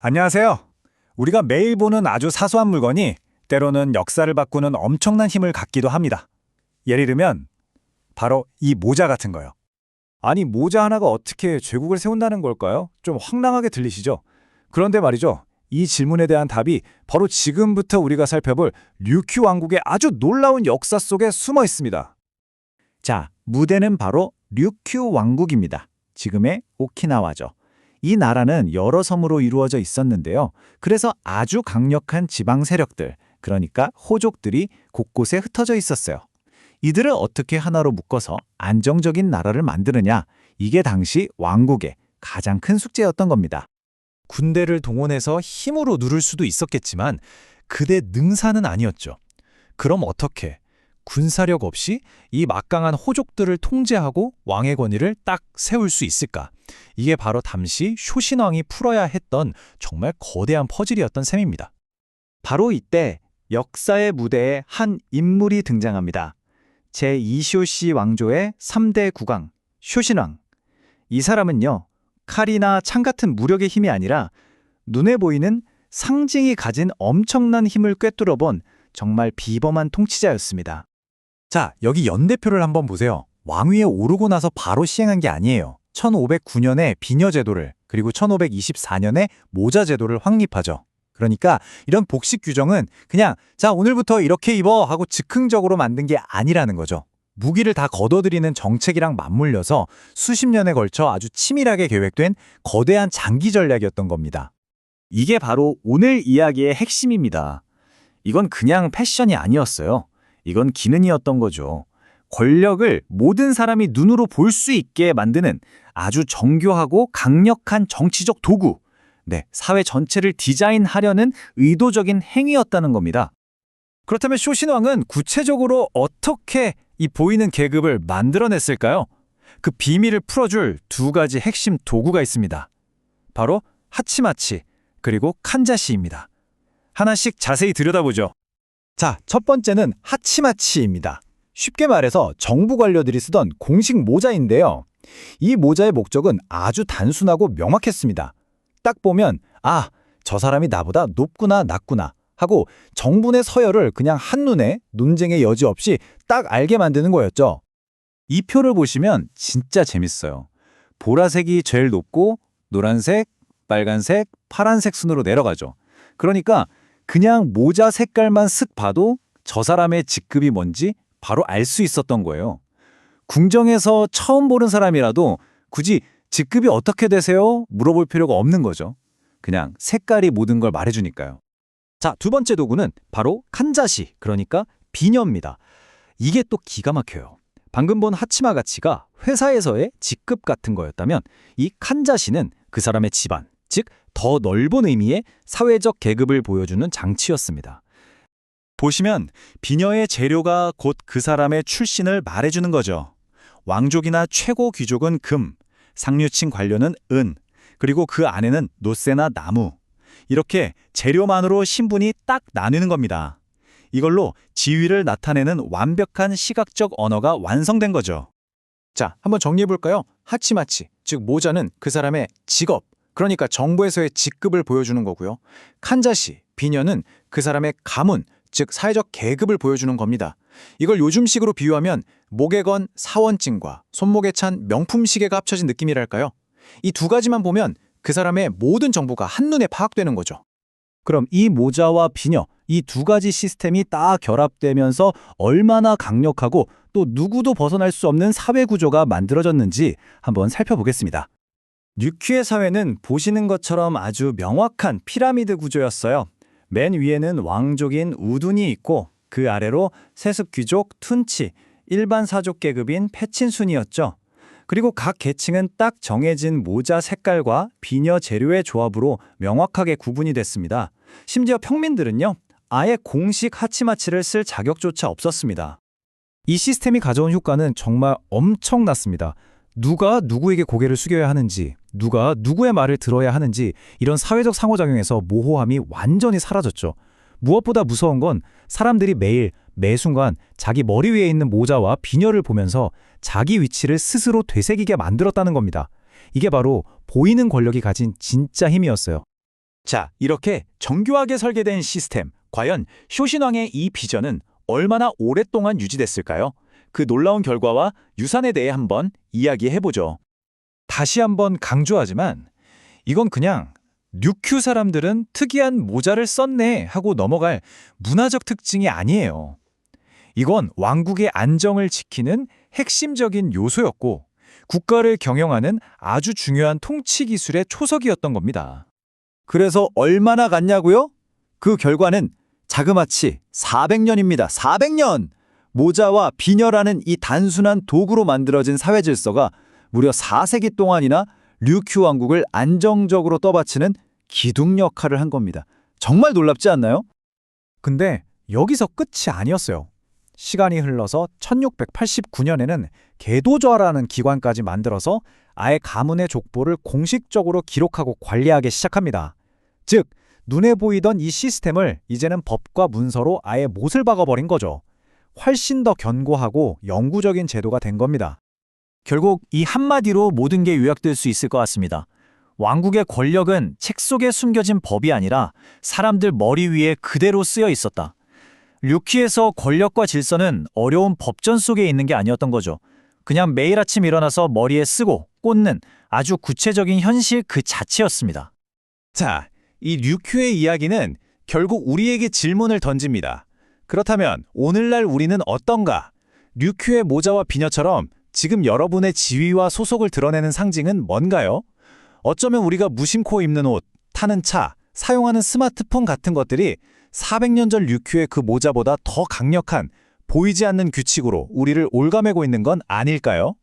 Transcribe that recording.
안녕하세요. 우리가 매일 보는 아주 사소한 물건이 때로는 역사를 바꾸는 엄청난 힘을 갖기도 합니다. 예를 들면 바로 이 모자 같은 거요. 아니, 모자 하나가 어떻게 제국을 세운다는 걸까요? 좀 황당하게 들리시죠? 그런데 말이죠. 이 질문에 대한 답이 바로 지금부터 우리가 살펴볼 류큐 왕국의 아주 놀라운 역사 속에 숨어 있습니다. 자, 무대는 바로 류큐 왕국입니다. 지금의 오키나와죠. 이 나라는 여러 섬으로 이루어져 있었는데요. 그래서 아주 강력한 지방 세력들, 그러니까 호족들이 곳곳에 흩어져 있었어요. 이들을 어떻게 하나로 묶어서 안정적인 나라를 만드느냐, 이게 당시 왕국의 가장 큰 숙제였던 겁니다. 군대를 동원해서 힘으로 누를 수도 있었겠지만 그대 능사는 아니었죠. 그럼 어떻게 군사력 없이 이 막강한 호족들을 통제하고 왕의 권위를 딱 세울 수 있을까? 이게 바로 당시 쇼신왕이 풀어야 했던 정말 거대한 퍼즐이었던 셈입니다. 바로 이때 역사의 무대에 한 인물이 등장합니다. 제2쇼시 왕조의 3대 국왕, 쇼신왕. 이 사람은요, 칼이나 창 같은 무력의 힘이 아니라 눈에 보이는 상징이 가진 엄청난 힘을 꿰뚫어본 정말 비범한 통치자였습니다. 자, 여기 연대표를 한번 보세요. 왕위에 오르고 나서 바로 시행한 게 아니에요. 1509년에 비녀 제도를, 그리고 1524년에 모자 제도를 확립하죠. 그러니까 이런 복식 규정은 그냥 자, 오늘부터 이렇게 입어 하고 즉흥적으로 만든 게 아니라는 거죠. 무기를 다 걷어들이는 정책이랑 맞물려서 수십 년에 걸쳐 아주 치밀하게 계획된 거대한 장기 전략이었던 겁니다. 이게 바로 오늘 이야기의 핵심입니다. 이건 그냥 패션이 아니었어요. 이건 기능이었던 거죠. 권력을 모든 사람이 눈으로 볼 수 있게 만드는 아주 정교하고 강력한 정치적 도구, 사회 전체를 디자인하려는 의도적인 행위였다는 겁니다. 그렇다면 쇼신왕은 구체적으로 어떻게 이 보이는 계급을 만들어냈을까요? 그 비밀을 풀어줄 두 가지 핵심 도구가 있습니다. 바로 하치마치, 그리고 칸자시입니다. 하나씩 자세히 들여다보죠. 자, 첫 번째는 하치마치입니다. 쉽게 말해서 정부 관료들이 쓰던 공식 모자인데요. 이 모자의 목적은 아주 단순하고 명확했습니다. 딱 보면 저 사람이 나보다 높구나 낮구나 하고 정분의 서열을 그냥 한눈에 논쟁의 여지 없이 딱 알게 만드는 거였죠. 이 표를 보시면 진짜 재밌어요. 보라색이 제일 높고 노란색, 빨간색, 파란색 순으로 내려가죠. 그러니까 그냥 모자 색깔만 쓱 봐도 저 사람의 직급이 뭔지 바로 알 수 있었던 거예요. 궁정에서 처음 보는 사람이라도 굳이 직급이 어떻게 되세요? 물어볼 필요가 없는 거죠. 그냥 색깔이 모든 걸 말해주니까요. 자, 두 번째 도구는 바로 칸자시, 그러니까 비녀입니다. 이게 또 기가 막혀요. 방금 본 하치마 가치가 회사에서의 직급 같은 거였다면 이 칸자시는 그 사람의 집안, 즉 더 넓은 의미의 사회적 계급을 보여주는 장치였습니다. 보시면 비녀의 재료가 곧 그 사람의 출신을 말해주는 거죠. 왕족이나 최고 귀족은 금, 상류층 관료는 은, 그리고 그 안에는 노쇠나 나무. 이렇게 재료만으로 신분이 딱 나뉘는 겁니다. 이걸로 지위를 나타내는 완벽한 시각적 언어가 완성된 거죠. 자, 한번 정리해볼까요? 하치마치, 즉 모자는 그 사람의 직업, 그러니까 정부에서의 직급을 보여주는 거고요. 칸자시, 비녀는 그 사람의 가문, 즉 사회적 계급을 보여주는 겁니다. 이걸 요즘식으로 비유하면 목에 건 사원증과 손목에 찬 명품 시계가 합쳐진 느낌이랄까요? 이 두 가지만 보면 그 사람의 모든 정보가 한눈에 파악되는 거죠. 그럼 이 모자와 비녀, 이 두 가지 시스템이 딱 결합되면서 얼마나 강력하고 또 누구도 벗어날 수 없는 사회 구조가 만들어졌는지 한번 살펴보겠습니다. 류큐의 사회는 보시는 것처럼 아주 명확한 피라미드 구조였어요. 맨 위에는 왕족인 우둔이 있고 그 아래로 세습 귀족 툰치, 일반 사족 계급인 패친순이었죠. 그리고 각 계층은 딱 정해진 모자 색깔과 비녀 재료의 조합으로 명확하게 구분이 됐습니다. 심지어 평민들은요, 아예 공식 하치마치를 쓸 자격조차 없었습니다. 이 시스템이 가져온 효과는 정말 엄청났습니다. 누가 누구에게 고개를 숙여야 하는지, 누가 누구의 말을 들어야 하는지 이런 사회적 상호작용에서 모호함이 완전히 사라졌죠. 무엇보다 무서운 건 사람들이 매일, 매 순간 자기 머리 위에 있는 모자와 비녀를 보면서 자기 위치를 스스로 되새기게 만들었다는 겁니다. 이게 바로 보이는 권력이 가진 진짜 힘이었어요. 자, 이렇게 정교하게 설계된 시스템, 과연 쇼신왕의 이 비전은 얼마나 오랫동안 유지됐을까요? 그 놀라운 결과와 유산에 대해 한번 이야기해보죠. 다시 한번 강조하지만 이건 그냥 류큐 사람들은 특이한 모자를 썼네 하고 넘어갈 문화적 특징이 아니에요. 이건 왕국의 안정을 지키는 핵심적인 요소였고 국가를 경영하는 아주 중요한 통치 기술의 초석이었던 겁니다. 그래서 얼마나 갔냐고요? 그 결과는 자그마치 400년입니다. 400년! 모자와 비녀라는 이 단순한 도구로 만들어진 사회 질서가 무려 4세기 동안이나 류큐 왕국을 안정적으로 떠받치는 기둥 역할을 한 겁니다. 정말 놀랍지 않나요? 근데 여기서 끝이 아니었어요. 시간이 흘러서 1689년에는 계도좌라는 기관까지 만들어서 아예 가문의 족보를 공식적으로 기록하고 관리하기 시작합니다. 즉, 눈에 보이던 이 시스템을 이제는 법과 문서로 아예 못을 박아버린 거죠. 훨씬 더 견고하고 영구적인 제도가 된 겁니다. 결국 이 한마디로 모든 게 요약될 수 있을 것 같습니다. 왕국의 권력은 책 속에 숨겨진 법이 아니라 사람들 머리 위에 그대로 쓰여 있었다. 류키에서 권력과 질서는 어려운 법전 속에 있는 게 아니었던 거죠. 그냥 매일 아침 일어나서 머리에 쓰고 꽂는 아주 구체적인 현실 그 자체였습니다. 자, 이 류큐의 이야기는 결국 우리에게 질문을 던집니다. 그렇다면 오늘날 우리는 어떤가? 류큐의 모자와 비녀처럼 지금 여러분의 지위와 소속을 드러내는 상징은 뭔가요? 어쩌면 우리가 무심코 입는 옷, 타는 차, 사용하는 스마트폰 같은 것들이 400년 전 류큐의 그 모자보다 더 강력한 보이지 않는 규칙으로 우리를 올가매고 있는 건 아닐까요?